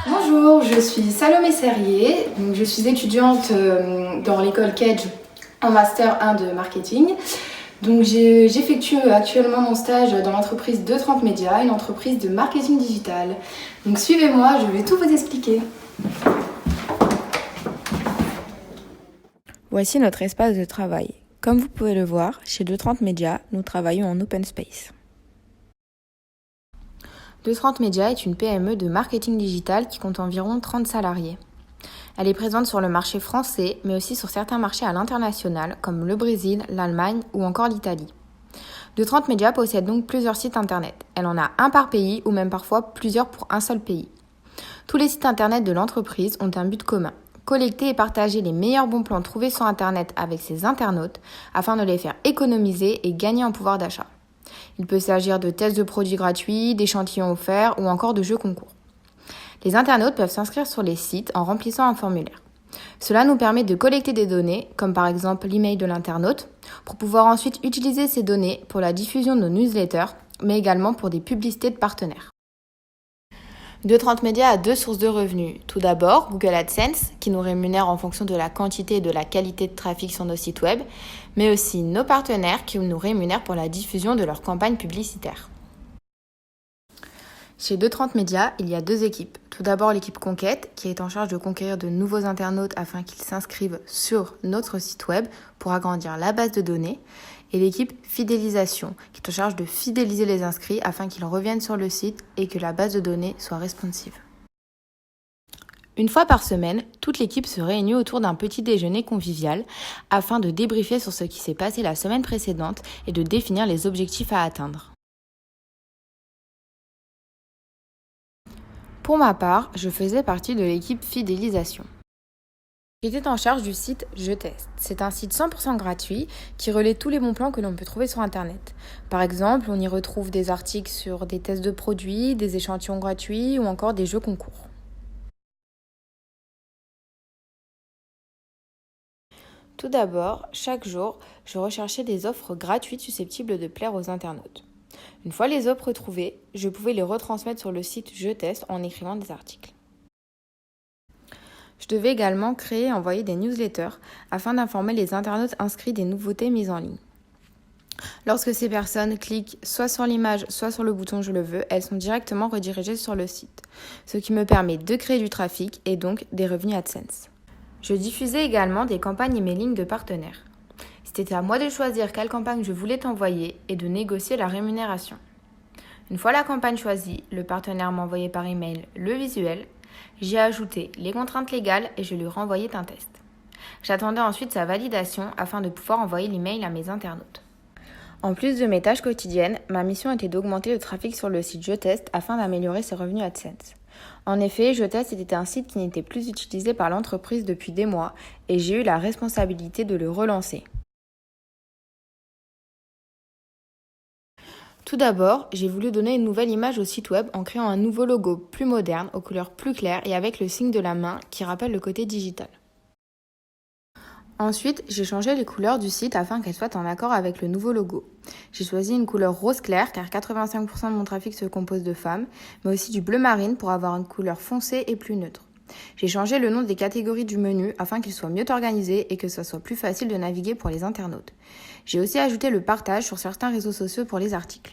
Bonjour, je suis Salomé Serrier, donc je suis étudiante dans l'école Kedge en Master 1 de marketing. Donc j'effectue actuellement mon stage dans l'entreprise 230 Média, une entreprise de marketing digital. Donc suivez-moi, je vais tout vous expliquer. Voici notre espace de travail. Comme vous pouvez le voir, chez 230 Média, nous travaillons en open space. 230 Média est une PME de marketing digital qui compte environ 30 salariés. Elle est présente sur le marché français, mais aussi sur certains marchés à l'international, comme le Brésil, l'Allemagne ou encore l'Italie. 230 Média possède donc plusieurs sites internet. Elle en a un par pays ou même parfois plusieurs pour un seul pays. Tous les sites internet de l'entreprise ont un but commun: collecter et partager les meilleurs bons plans trouvés sur internet avec ses internautes afin de les faire économiser et gagner en pouvoir d'achat. Il peut s'agir de tests de produits gratuits, d'échantillons offerts ou encore de jeux concours. Les internautes peuvent s'inscrire sur les sites en remplissant un formulaire. Cela nous permet de collecter des données, comme par exemple l'email de l'internaute, pour pouvoir ensuite utiliser ces données pour la diffusion de nos newsletters, mais également pour des publicités de partenaires. 230 Média a deux sources de revenus. Tout d'abord, Google AdSense, qui nous rémunère en fonction de la quantité et de la qualité de trafic sur nos sites web, mais aussi nos partenaires qui nous rémunèrent pour la diffusion de leurs campagnes publicitaires. Chez 230 Média, il y a deux équipes. Tout d'abord, l'équipe Conquête, qui est en charge de conquérir de nouveaux internautes afin qu'ils s'inscrivent sur notre site web pour agrandir la base de données. Et l'équipe Fidélisation, qui est en charge de fidéliser les inscrits afin qu'ils reviennent sur le site et que la base de données soit responsive. Une fois par semaine, toute l'équipe se réunit autour d'un petit déjeuner convivial afin de débriefer sur ce qui s'est passé la semaine précédente et de définir les objectifs à atteindre. Pour ma part, je faisais partie de l'équipe Fidélisation. J'étais en charge du site Je Teste. C'est un site 100% gratuit qui relaie tous les bons plans que l'on peut trouver sur Internet. Par exemple, on y retrouve des articles sur des tests de produits, des échantillons gratuits ou encore des jeux concours. Tout d'abord, chaque jour, je recherchais des offres gratuites susceptibles de plaire aux internautes. Une fois les offres trouvées, je pouvais les retransmettre sur le site Je Teste en écrivant des articles. Je devais également créer et envoyer des newsletters afin d'informer les internautes inscrits des nouveautés mises en ligne. Lorsque ces personnes cliquent soit sur l'image, soit sur le bouton « Je le veux », elles sont directement redirigées sur le site, ce qui me permet de créer du trafic et donc des revenus AdSense. Je diffusais également des campagnes emailing de partenaires. C'était à moi de choisir quelle campagne je voulais envoyer et de négocier la rémunération. Une fois la campagne choisie, le partenaire m'envoyait par email le visuel. J'y ai ajouté les contraintes légales et je lui renvoyais un test. J'attendais ensuite sa validation afin de pouvoir envoyer l'email à mes internautes. En plus de mes tâches quotidiennes, ma mission était d'augmenter le trafic sur le site Je Teste afin d'améliorer ses revenus AdSense. En effet, Je Teste était un site qui n'était plus utilisé par l'entreprise depuis des mois et j'ai eu la responsabilité de le relancer. Tout d'abord, j'ai voulu donner une nouvelle image au site web en créant un nouveau logo plus moderne, aux couleurs plus claires et avec le signe de la main qui rappelle le côté digital. Ensuite, j'ai changé les couleurs du site afin qu'elles soient en accord avec le nouveau logo. J'ai choisi une couleur rose clair car 85% de mon trafic se compose de femmes, mais aussi du bleu marine pour avoir une couleur foncée et plus neutre. J'ai changé le nom des catégories du menu afin qu'il soit mieux organisé et que ce soit plus facile de naviguer pour les internautes. J'ai aussi ajouté le partage sur certains réseaux sociaux pour les articles.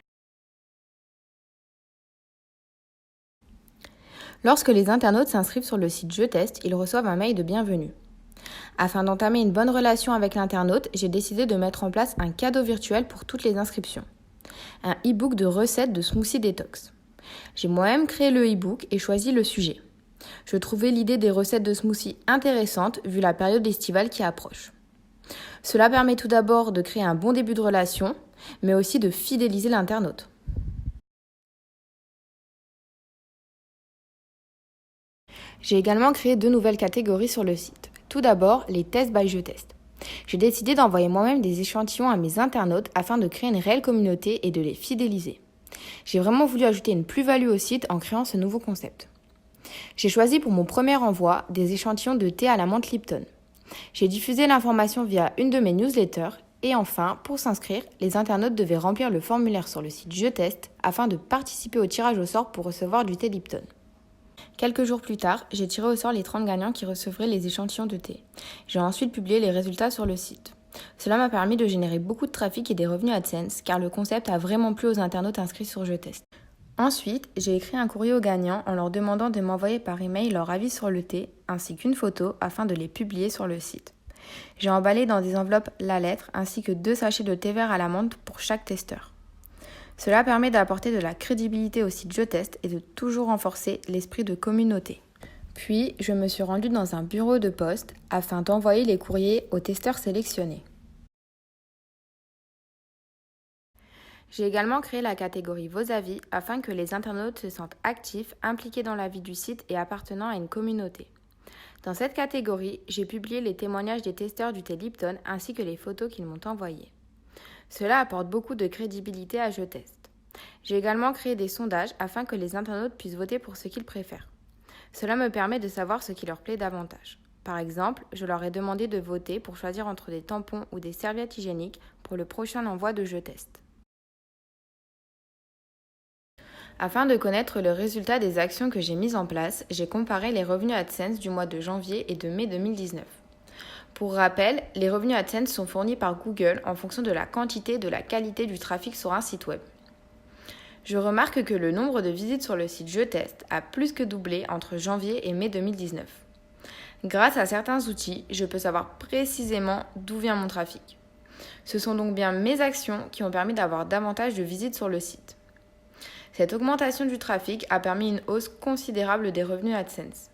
Lorsque les internautes s'inscrivent sur le site Je Teste, ils reçoivent un mail de bienvenue. Afin d'entamer une bonne relation avec l'internaute, j'ai décidé de mettre en place un cadeau virtuel pour toutes les inscriptions. Un e-book de recettes de smoothie détox. J'ai moi-même créé le e-book et choisi le sujet. Je trouvais l'idée des recettes de smoothie intéressante vu la période estivale qui approche. Cela permet tout d'abord de créer un bon début de relation, mais aussi de fidéliser l'internaute. J'ai également créé deux nouvelles catégories sur le site. Tout d'abord, les tests by Je Teste. J'ai décidé d'envoyer moi-même des échantillons à mes internautes afin de créer une réelle communauté et de les fidéliser. J'ai vraiment voulu ajouter une plus-value au site en créant ce nouveau concept. J'ai choisi pour mon premier envoi des échantillons de thé à la menthe Lipton. J'ai diffusé l'information via une de mes newsletters Et enfin, pour s'inscrire, les internautes devaient remplir le formulaire sur le site Je Teste afin de participer au tirage au sort pour recevoir du thé Lipton. Quelques jours plus tard, j'ai tiré au sort les 30 gagnants qui recevraient les échantillons de thé. J'ai ensuite publié les résultats sur le site. Cela m'a permis de générer beaucoup de trafic et des revenus AdSense car le concept a vraiment plu aux internautes inscrits sur Je Teste. Ensuite, j'ai écrit un courrier aux gagnants en leur demandant de m'envoyer par email leur avis sur le thé ainsi qu'une photo afin de les publier sur le site. J'ai emballé dans des enveloppes la lettre ainsi que 2 sachets de thé vert à la menthe pour chaque testeur. Cela permet d'apporter de la crédibilité au site Je Teste et de toujours renforcer l'esprit de communauté. Puis, je me suis rendue dans un bureau de poste afin d'envoyer les courriers aux testeurs sélectionnés. J'ai également créé la catégorie Vos avis afin que les internautes se sentent actifs, impliqués dans la vie du site et appartenant à une communauté. Dans cette catégorie, j'ai publié les témoignages des testeurs du thé Lipton ainsi que les photos qu'ils m'ont envoyées. Cela apporte beaucoup de crédibilité à Je Teste. J'ai également créé des sondages afin que les internautes puissent voter pour ce qu'ils préfèrent. Cela me permet de savoir ce qui leur plaît davantage. Par exemple, je leur ai demandé de voter pour choisir entre des tampons ou des serviettes hygiéniques pour le prochain envoi de Je Teste. Afin de connaître le résultat des actions que j'ai mises en place, j'ai comparé les revenus AdSense du mois de janvier et de mai 2019. Pour rappel, les revenus AdSense sont fournis par Google en fonction de la quantité et de la qualité du trafic sur un site web. Je remarque que le nombre de visites sur le site Je Teste a plus que doublé entre janvier et mai 2019. Grâce à certains outils, je peux savoir précisément d'où vient mon trafic. Ce sont donc bien mes actions qui ont permis d'avoir davantage de visites sur le site. Cette augmentation du trafic a permis une hausse considérable des revenus AdSense.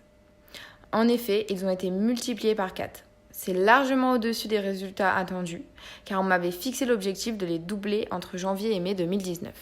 En effet, ils ont été multipliés par 4. C'est largement au-dessus des résultats attendus, car on m'avait fixé l'objectif de les doubler entre janvier et mai 2019.